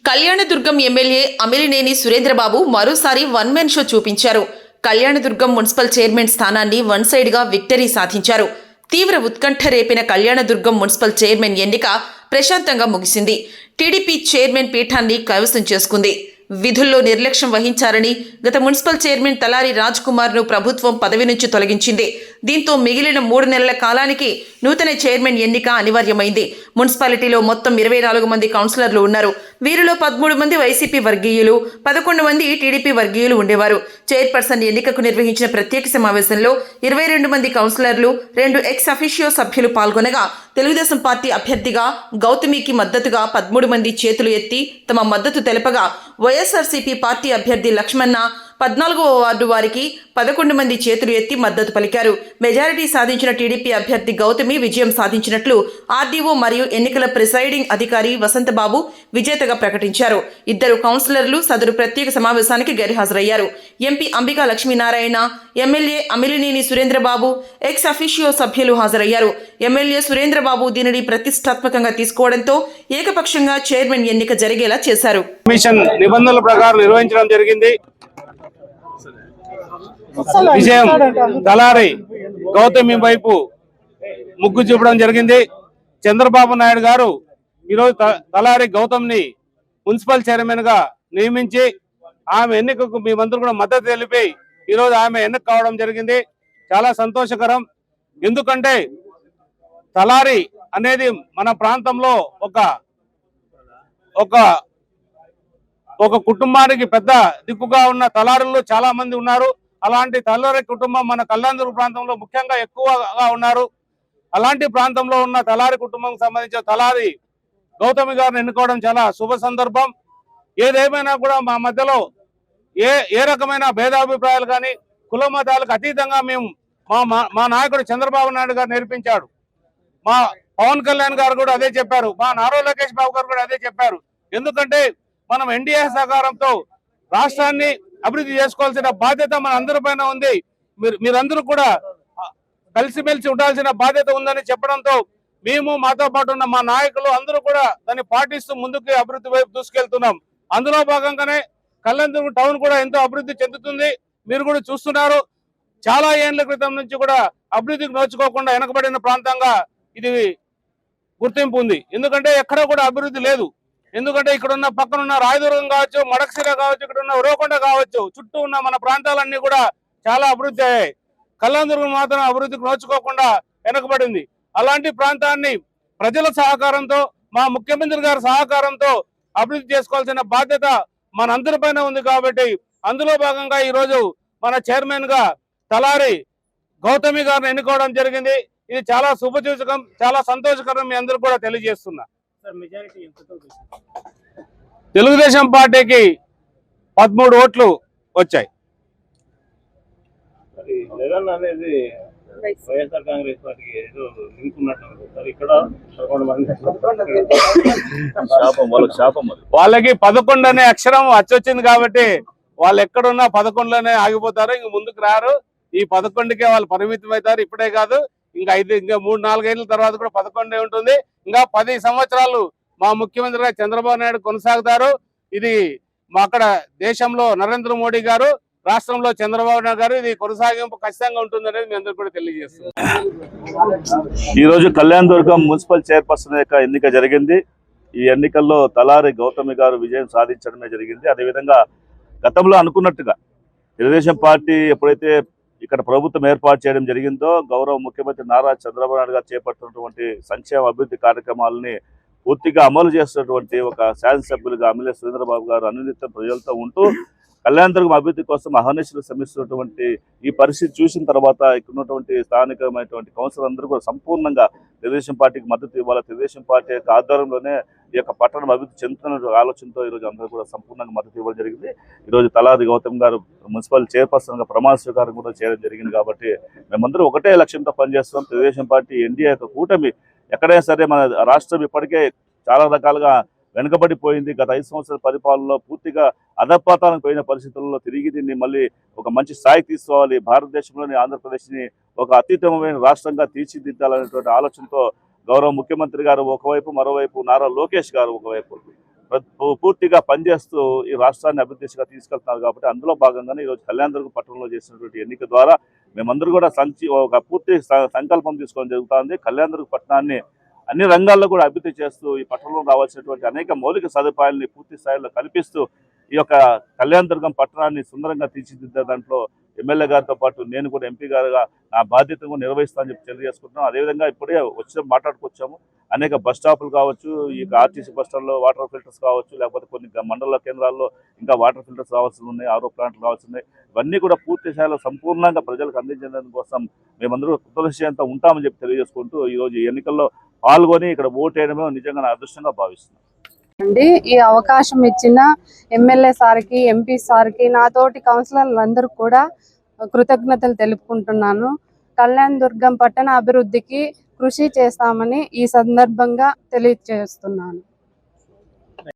Kalyandurg MLA Amilineni Surendra Babu మరోసారి one man show చూపించారు. Kalyandurg municipal chairman స్థానాన్ని వన్ సైడ్గా విక్టరీ సాధించారు. తీవ్ర ఉత్కంఠ రేపిన కళ్యాణదుర్గం మున్సిపల్ చైర్మన్ ఎన్నిక ప్రశాంతంగా ముగిసింది. టీడీపీ చైర్మన్ పీఠాన్ని కైవసం చేసుకుంది. విధుల్లో నిర్లక్ష్యం వహించారని గత మున్సిపల్ చైర్మన్ తలారి రాజ్ కుమార్ ను ప్రభుత్వం పదవి నుంచి తొలగించింది. దీంతో మిగిలిన 3 నెలల కాలానికి నూతన చైర్మన్ ఎన్నిక అనివార్యమైంది. మున్సిపాలిటీలో మొత్తం 24 మంది కౌన్సిలర్లు ఉన్నారు. వీరిలో 13 మంది వైసీపీ వర్గీయులు, 11 మంది టీడీపీ వర్గీయులు ఉండేవారు. చైర్పర్సన్ ఎన్నికకు నిర్వహించిన ప్రత్యేక సమావేశంలో 22 మంది కౌన్సిలర్లు, 2 ఎక్స్ అఫిషియో సభ్యులు పాల్గొనగా తెలుగుదేశం పార్టీ అభ్యర్థిగా గౌతమికి మద్దతుగా 13 మంది చేతులు ఎత్తి తమ మద్దతు తెలపగా, వైఎస్ఆర్సీపీ పార్టీ అభ్యర్థి లక్ష్మణ 14వ వార్డు వారికి 11 మంది చేతులు ఎత్తి మద్దతు పలికారు. మెజారిటీ సాధించిన టీడీపీ అభ్యర్థి గౌతమి విజయం సాధించినట్లు ఆర్డీఓ మరియు ఎన్నికల ప్రిసైడింగ్ అధికారి వసంతబాబు విజేతగా ప్రకటించారు. 2 కౌన్సిలర్లు సదరు ప్రత్యేక సమావేశానికి గైర్హాజరయ్యారు. MP Ambika Lakshminarayana, MLA Amilineni Surendrababu, ex officio సభ్యులు హాజరయ్యారు. ఎమ్మెల్యే సురేంద్రబాబు దీనిని ప్రతిష్టాత్మకంగా తీసుకోవడంతో ఏకపక్షంగా చైర్మన్ ఎన్నిక జరిగేలా చేశారు. కమిషన్ నిబంధనల ప్రకారం నిర్వహించడం జరిగింది. విజయం తలారి గౌతమి వైపు ముగ్గు చూపడం జరిగింది. చంద్రబాబు నాయుడు గారు ఈరోజు తలారి గౌతమ్ని మున్సిపల్ చైర్మన్ గా నియమించి ఆమె ఎన్నికకు మేమందరూ కూడా మద్దతు తెలిపి ఈరోజు ఆమె ఎన్నిక కావడం జరిగింది. చాలా సంతోషకరం. ఎందుకంటే తలారి అనేది మన ప్రాంతంలో ఒక కుటుంబానికి పెద్ద దిక్కుగా ఉన్న తలారులు చాలా మంది ఉన్నారు. అలాంటి తలారి కుటుంబం మన కళ్యాణదుర్గం ప్రాంతంలో ముఖ్యంగా ఎక్కువగా ఉన్నారు. అలాంటి ప్రాంతంలో ఉన్న తలారి కుటుంబం సంబంధించిన తలారి గౌతమి గారిని ఎన్నుకోవడం చాలా శుభ సందర్భం. ఏదేమైనా కూడా మా మధ్యలో ఏ రకమైన భేదాభిప్రాయాలు కానీ కుల మతాలకు అతీతంగా మేము మా నాయకుడు చంద్రబాబు నాయుడు గారు నేర్పించాడు. మా పవన్ కళ్యాణ్ గారు కూడా అదే చెప్పారు. మా నారా లోకేష్ బాబు గారు కూడా అదే చెప్పారు. ఎందుకంటే మనం ఎన్డీఏ సహకారంతో రాష్ట్రాన్ని అభివృద్ధి చేసుకోవాల్సిన బాధ్యత మన అందరిపైన ఉంది. మీరందరూ కూడా కలిసిమెలిసి ఉండాల్సిన బాధ్యత ఉందని చెప్పడంతో మేము, మాతో పాటు ఉన్న మా నాయకులు అందరూ కూడా దాన్ని పాటిస్తూ ముందుకు అభివృద్ధి వైపు దూసుకెళ్తున్నాం. అందులో భాగంగానే కళ్యాణదుర్గం టౌన్ కూడా ఎంతో అభివృద్ధి చెందుతుంది. మీరు కూడా చూస్తున్నారు. చాలా ఏళ్ల క్రితం నుంచి కూడా అభివృద్ధికి నోచుకోకుండా వెనకబడిన ప్రాంతంగా ఇది గుర్తింపు ఉంది. ఎందుకంటే ఎక్కడ కూడా అభివృద్ధి లేదు. ఎందుకంటే ఇక్కడ ఉన్న పక్కనున్న రాయదుర్గం కావచ్చు, మడకశిర కావచ్చు, ఇక్కడ ఉన్న ఉరవకొండ కావచ్చు, చుట్టూ ఉన్న మన ప్రాంతాలన్నీ కూడా చాలా అభివృద్ధి అయ్యాయి. కళ్యాణదుర్గం మాత్రం అభివృద్ధికి నోచుకోకుండా వెనకబడింది. అలాంటి ప్రాంతాన్ని ప్రజల సహకారంతో, మా ముఖ్యమంత్రి గారి సహకారంతో అభివృద్ధి చేసుకోవాల్సిన బాధ్యత మనందరిపైన ఉంది. కాబట్టి అందులో భాగంగా ఈరోజు మన చైర్మన్ గా తలారి గౌతమి గారిని ఎన్నుకోవడం జరిగింది. ఇది చాలా శుభసూచకం, చాలా సంతోషకరం. మీ అందరూ కూడా తెలియజేస్తున్నా. తెలుగుదేశం పార్టీకి 13 ఓట్లు వచ్చాయి. అనేది వైఎస్ఆర్ కాంగ్రెస్ పార్టీకి ఏదో లింక్ ఉన్నట్టు ఇక్కడ వాళ్ళకి 11 అనే అక్షరం వచ్చింది కాబట్టి వాళ్ళు ఎక్కడున్నా 11లోనే ఆగిపోతారు. ఇంక ముందుకు రారు. ఈ 11కే వాళ్ళు పరిమితం అవుతారు. ఇప్పుడే కాదు, ఇంకా 3-4 ఏళ్ళ తర్వాత కూడా 11 ఉంటుంది. ఇంకా 10 సంవత్సరాలు మా ముఖ్యమంత్రిగా చంద్రబాబు నాయుడు కొనసాగుతారు. ఇది మా అక్కడ దేశంలో నరేంద్ర మోడీ గారు, రాష్ట్రంలో చంద్రబాబు నాయుడు గారు. ఇది కొనసాగింపు ఖచ్చితంగా ఉంటుంది అనేది మీ అందరూ కూడా తెలియజేస్తున్నారు. ఈ రోజు కళ్యాణదుర్గం మున్సిపల్ చైర్పర్సన్ యొక్క ఎన్నిక జరిగింది. ఈ ఎన్నికల్లో తలారి గౌతమి గారు విజయం సాధించడమే జరిగింది. అదేవిధంగా గతంలో అనుకున్నట్టుగా తెలుగుదేశం పార్టీ ఎప్పుడైతే ఇక్కడ ప్రభుత్వం ఏర్పాటు చేయడం జరిగిందో, గౌరవ ముఖ్యమంత్రి నారా చంద్రబాబు నాయుడు గారు చేపడుతున్నటువంటి సంక్షేమ అభివృద్ధి కార్యక్రమాలని పూర్తిగా అమలు చేస్తున్నటువంటి ఒక శాసనసభ్యులుగా అమిలినేని సురేంద్రబాబు గారు అనునిత్యం ప్రజలతో ఉంటూ కళ్యాణదుర్గం అభివృద్ధి కోసం అహర్నిశలు శ్రమిస్తున్నటువంటి ఈ పరిస్థితి చూసిన తర్వాత ఇక్కడ ఉన్నటువంటి స్థానికమైనటువంటి కౌన్సిలర్ అందరూ కూడా సంపూర్ణంగా తెలుగుదేశం పార్టీకి మద్దతు ఇవ్వాలి, తెలుగుదేశం పార్టీ యొక్క ఆధ్వర్యంలోనే ఈ యొక్క పట్టణం అభివృద్ధి చెందుతున్న ఆలోచనతో ఈరోజు అందరూ కూడా సంపూర్ణంగా మద్దతు ఇవ్వడం జరిగింది. ఈరోజు తలారి గౌతమ్ గారు మున్సిపల్ చైర్పర్సన్గా ప్రమాణ స్వీకారం కూడా చేయడం జరిగింది. కాబట్టి మేమందరూ ఒకటే లక్ష్యంతో పనిచేస్తున్నాం. తెలుగుదేశం పార్టీ ఎన్డీఏ యొక్క కూటమి ఎక్కడైనా సరే మన రాష్ట్రం ఇప్పటికే చాలా రకాలుగా వెనుకబడిపోయింది. గత 5 సంవత్సరాల పరిపాలనలో పూర్తిగా అధపాతాలకు పోయిన పరిస్థితుల్లో తిరిగి దీన్ని మళ్ళీ ఒక మంచి స్థాయికి తీసుకోవాలి, భారతదేశంలోని ఆంధ్రప్రదేశ్ని ఒక అత్యుత్తమమైన రాష్ట్రంగా తీర్చిదిద్దాలనేటువంటి ఆలోచనతో గౌరవ ముఖ్యమంత్రి గారు ఒకవైపు, మరోవైపు నారా లోకేష్ గారు ఒకవైపు పూర్తిగా పనిచేస్తూ ఈ రాష్ట్రాన్ని అభివృద్ధి దిశగా తీసుకెళ్తున్నారు. కాబట్టి అందులో భాగంగానే ఈరోజు కళ్యాణదుర్గం పట్టణంలో చేసినటువంటి ఎన్నిక ద్వారా మేమందరూ కూడా ఒక పూర్తి సంకల్పం తీసుకోవడం జరుగుతుంది. కళ్యాణదుర్గం పట్టణాన్ని అన్ని రంగాల్లో కూడా అభివృద్ధి చేస్తూ ఈ పట్టణంలో రావాల్సినటువంటి అనేక మౌలిక సదుపాయాలని పూర్తి స్థాయిలో కల్పిస్తూ ఈ యొక్క కళ్యాణదుర్గం పట్టణాన్ని సుందరంగా తీర్చిదిద్దే దాంట్లో ఎమ్మెల్యే గారితో పాటు నేను కూడా ఎంపీ గారుగా నా బాధ్యతను నిర్వహిస్తానని చెప్పి తెలియజేసుకుంటున్నాం. అదేవిధంగా ఇప్పుడే మాట్లాడుకొచ్చాము. అనేక బస్ స్టాపులు కావచ్చు, ఈ ఆర్టీసీ బస్ స్టాండ్లో వాటర్ ఫిల్టర్స్ కావచ్చు, లేకపోతే కొన్ని మండల కేంద్రాల్లో ఇంకా వాటర్ ఫిల్టర్స్ రావాల్సి ఉన్నాయి, ఆరో ప్లాంట్లు రావాల్సి ఉన్నాయి. ఇవన్నీ కూడా పూర్తి స్థాయిలో సంపూర్ణంగా ప్రజలకు అందించడం కోసం మేమందరూ కృతనిశ్చయంతో ఉంటామని చెప్పి తెలియజేసుకుంటూ ఈరోజు ఈ ఎన్నికల్లో పాల్గొని ఇక్కడ ఓటేయడమే నిజంగా నా అదృష్టంగా భావిస్తున్నాను. ఈ అవకాశం ఇచ్చిన ఎమ్మెల్యే సార్కి, ఎంపీ సార్కి, నాతోటి కౌన్సిలర్లందరూ కూడా కృతజ్ఞతలు తెలుపుకుంటున్నాను. కళ్యాణదుర్గం పట్టణ అభివృద్ధికి కృషి చేస్తామని ఈ సందర్భంగా తెలియజేస్తున్నాను.